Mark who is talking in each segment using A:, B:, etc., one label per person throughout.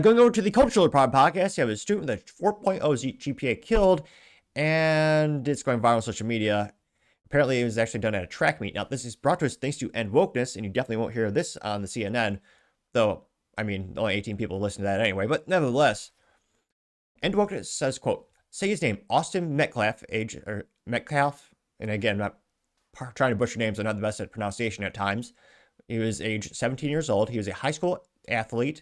A: Going over to the Cultural Pod podcast, you have a student with a 4.0 GPA killed, and it's going viral on social media. Apparently, it was actually done at a track meet. Now, this is brought to us thanks to End Wokeness, and you definitely won't hear this on the CNN, though, I mean, only 18 people listen to that anyway, but nevertheless, End Wokeness says, quote, say his name, Austin Metcalf, Metcalf, and again, I'm not trying to butcher names, I'm not the best at pronunciation at times. He was age 17 years old. He was a high school athlete,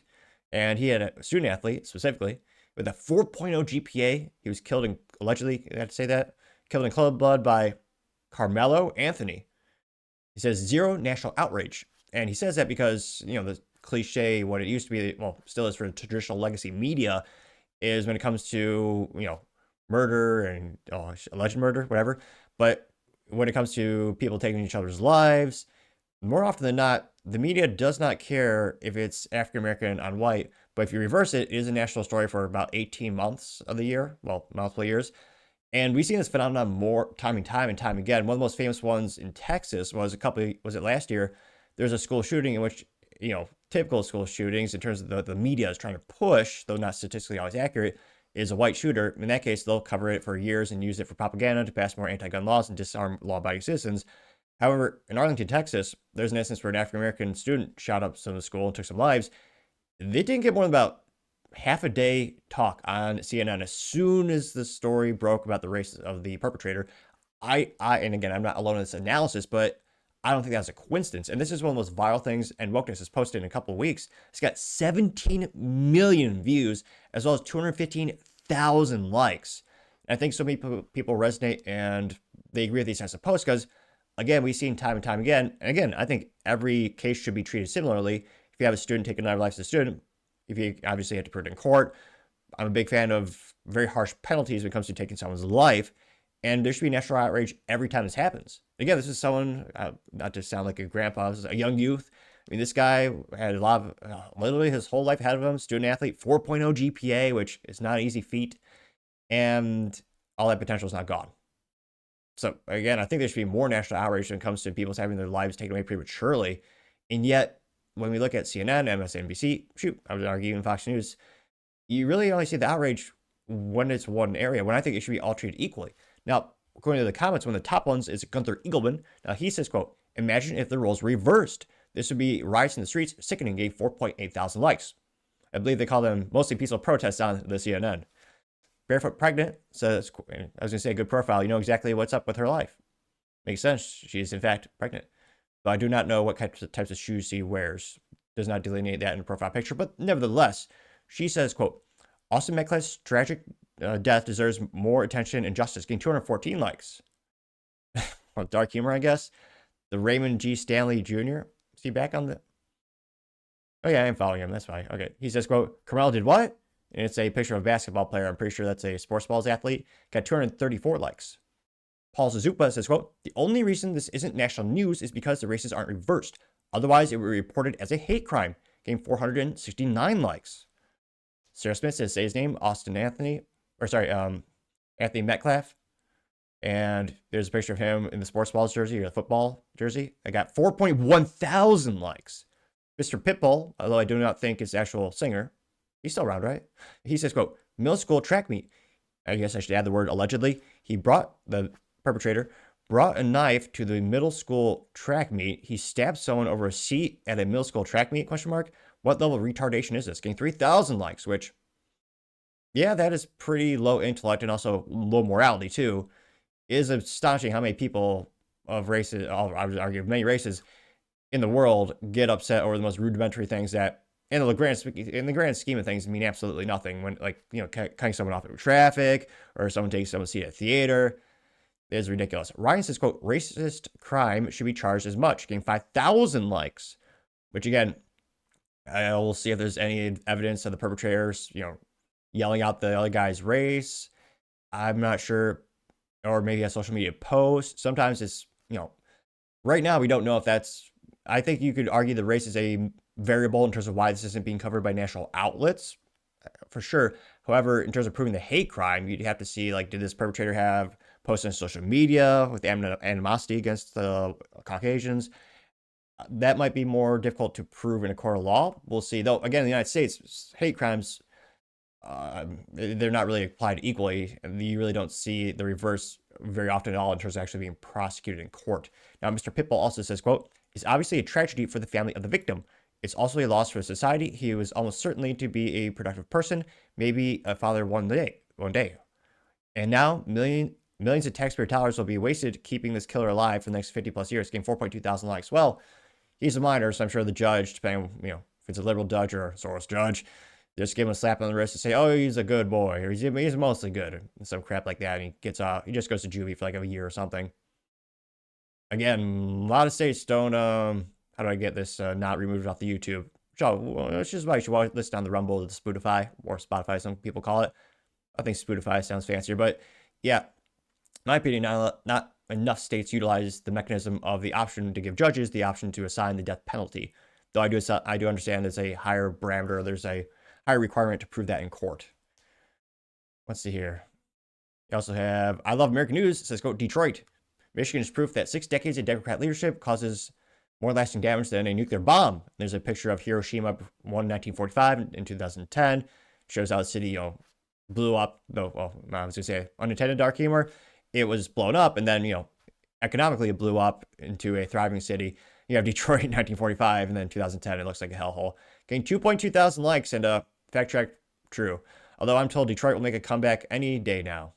A: and he had a student athlete specifically with a 4.0 GPA. He was killed in, allegedly, I have to say that, killed in cold blood by Carmelo Anthony. He says zero national outrage. And he says that because, the cliche, what it used to be, well, still is for the traditional legacy media, is when it comes to, murder and alleged murder, whatever. But when it comes to people taking each other's lives, more often than not, the media does not care if it's African American on white, but if you reverse it, it is a national story for about 18 months of the year, well, multiple years. And we've seen this phenomenon more time and time again. One of the most famous ones in Texas was last year? There's a school shooting in which, typical school shootings in terms of the media is trying to push, though not statistically always accurate, is a white shooter. In that case, they'll cover it for years and use it for propaganda to pass more anti-gun laws and disarm law-abiding citizens. However, in Arlington, Texas, there's an instance where an African-American student shot up some of the school and took some lives. They didn't get more than about half a day talk on CNN as soon as the story broke about the race of the perpetrator. And again, I'm not alone in this analysis, but I don't think that's a coincidence. And this is one of the most viral things, and Wokeness has posted in a couple of weeks. It's got 17 million views, as well as 215,000 likes. And I think so many people resonate, and they agree with these types of posts, because, again, we've seen time and time again. And again, I think every case should be treated similarly. If you have a student take another life as a student, if you obviously have to prove it in court, I'm a big fan of very harsh penalties when it comes to taking someone's life. And there should be national outrage every time this happens. Again, this is someone, not to sound like a grandpa, this is a young youth. I mean, this guy had a lot of, literally his whole life ahead of him, student athlete, 4.0 GPA, which is not an easy feat. And all that potential is not gone. So again, I think there should be more national outrage when it comes to people having their lives taken away prematurely. And yet, when we look at CNN, MSNBC, I would argue even Fox News, you really only see the outrage when it's one area, when I think it should be all treated equally. Now, according to the comments, one of the top ones is Gunther Eagleman. Now, he says, quote, imagine if the roles reversed. This would be riots in the streets. Sickening gave 4.8 thousand likes. I believe they call them mostly peaceful protests on the CNN. Barefoot Pregnant says, I was going to say good profile. You know exactly what's up with her life. Makes sense. She is, in fact, pregnant. But I do not know what types of shoes she wears. Does not delineate that in the profile picture. But nevertheless, she says, quote, Austin Metcalf's tragic death deserves more attention and justice, getting 214 likes. Well, dark humor, I guess. The Raymond G. Stanley Jr. Is he back on the... Oh, yeah, I am following him. That's fine. Okay. He says, quote, Carmelo did what? And it's a picture of a basketball player. I'm pretty sure that's a sports balls athlete. Got 234 likes. Paul Suzupa says, quote, the only reason this isn't national news is because the races aren't reversed. Otherwise, it would be reported as a hate crime. Getting 469 likes. Sarah Smith says, say his name, Anthony Metcalf. And there's a picture of him in the sports balls jersey or the football jersey. I got 4.1 thousand likes. Mr. Pitbull, although I do not think it's the actual singer, he's still around, right? He says, quote, middle school track meet. I guess I should add the word allegedly. The perpetrator brought a knife to the middle school track meet. He stabbed someone over a seat at a middle school track meet, ? What level of retardation is this? Getting 3,000 likes, which, yeah, that is pretty low intellect and also low morality, too. It is astonishing how many people of races, I would argue, many races in the world get upset over the most rudimentary things that, in the grand scheme of things, mean absolutely nothing. When, cutting someone off in traffic or someone taking someone's seat at a theater. It is ridiculous. Ryan says, quote, racist crime should be charged as much, getting 5,000 likes. Which, again, I will see if there's any evidence of the perpetrators, yelling out the other guy's race. I'm not sure. Or maybe a social media post. Sometimes it's, right now we don't know if that's, I think you could argue the race is a variable in terms of why this isn't being covered by national outlets, for sure. However, in terms of proving the hate crime, you'd have to see, did this perpetrator have posts on social media with animosity against the Caucasians? That might be more difficult to prove in a court of law. We'll see. Though, again, in the United States, hate crimes, they're not really applied equally. You really don't see the reverse very often at all in terms of actually being prosecuted in court. Now, Mr. Pitbull also says, quote, "It's obviously a tragedy for the family of the victim. It's also a loss for society. He was almost certainly to be a productive person, maybe a father one day. And now millions of taxpayer dollars will be wasted keeping this killer alive for the next 50 plus years." Getting 4.2 thousand likes. Well, he's a minor, so I'm sure the judge, depending on, if it's a liberal judge or a Soros judge, just give him a slap on the wrist and say, "Oh, he's a good boy," or he's mostly good, and some crap like that. And he gets off. He just goes to juvie for like a year or something. Again, a lot of states don't. How do I get this not removed off the YouTube? It's just why you should listen on the Rumble, the Spotify, or Spotify, some people call it. I think Spotify sounds fancier, but yeah, in my opinion, not enough states utilize the mechanism of the option to give judges the option to assign the death penalty. Though I do understand there's a higher parameter, there's a higher requirement to prove that in court. Let's see here. You also have I Love American News. It says, quote, "Detroit. Michigan is proof that 6 decades of Democrat leadership causes more lasting damage than a nuclear bomb." There's a picture of Hiroshima, one in 1945 in 2010. Shows how the city, blew up. No, well, I was going to say unintended dark humor. It was blown up, and then, economically it blew up into a thriving city. You have Detroit in 1945, and then 2010, it looks like a hellhole. Getting 2.2 thousand likes, and fact check, true. Although I'm told Detroit will make a comeback any day now.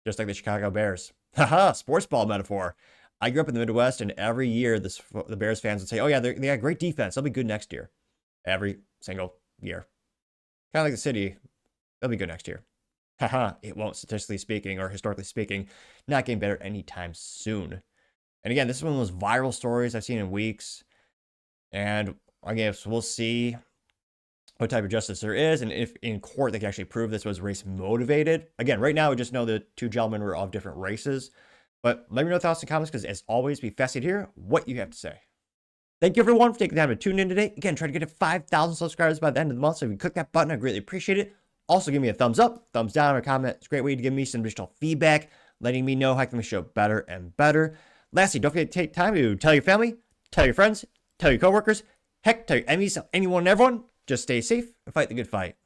A: Just like the Chicago Bears. Haha, sports ball metaphor. I grew up in the Midwest, and every year the Bears fans would say, "Oh yeah, they got great defense. They'll be good next year." Every single year. Kind of like the city. They'll be good next year. Haha, it won't, statistically speaking or historically speaking, not getting better anytime soon. And again, this is one of those viral stories I've seen in weeks. And I guess we'll see what type of justice there is, and if in court they can actually prove this was race motivated. Again, right now we just know the two gentlemen were of different races. But let me know your thoughts in the comments, because as always, be fascinated to hear what you have to say. Thank you everyone for taking the time to tune in today. Again, try to get to 5,000 subscribers by the end of the month. So if you click that button, I greatly appreciate it. Also, give me a thumbs up, thumbs down, or comment. It's a great way to give me some additional feedback, letting me know how I can make the show better and better. Lastly, don't forget to take time to tell your family, tell your friends, tell your coworkers, heck, tell your enemies, anyone and everyone. Just stay safe and fight the good fight.